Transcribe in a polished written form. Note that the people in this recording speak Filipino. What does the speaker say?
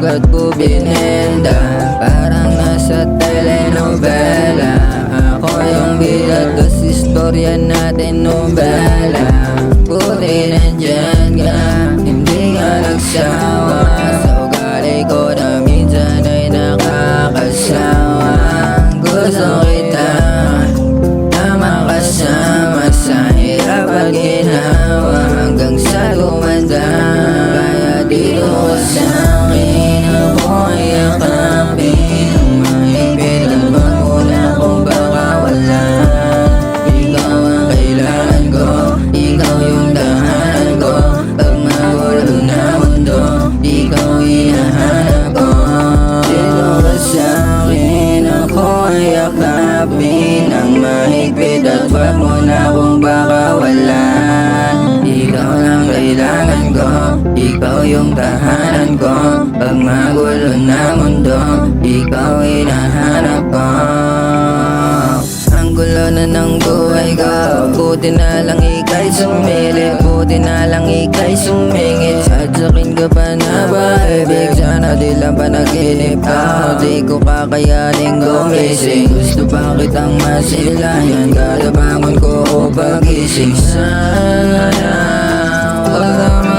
agad ko binenda. Parang nasa telenovela. Ako yung bida, tas istorya natin nobela. Buti nandyan ka, hindi ka nagsawa. Sa ugali ko na minsan ay nakakasawa. Gusto kita na makasama sa hirap at ginawa, hanggang sa lumanda. Kaya dito ka sa'kin, ako ay yakapin ang mahigpit at wag mo na kung baka wala. Ikaw ang kailangan ko, ikaw yung tahanan ko. Pag magulo na mundo, ikaw hinahanap ko. Dito ka sa'kin, ako ay yakapin ang mahigpit at wag mo na kung baka wala. Ikaw lang kailangan ko, ikaw yung tahanan ko. Pag magulo na mundo, ikaw hinahanap ko. Ang gulo na ng buhay ko, buti na lang ika'y sumilip. Buti na lang ika'y sumingit. At sakin ka pa na ba ibig? Sana di lang panaginip ako, di ko kakayaning gumising. Gusto pa kitang masilayan kada bangon ko o pagising. Sana wag na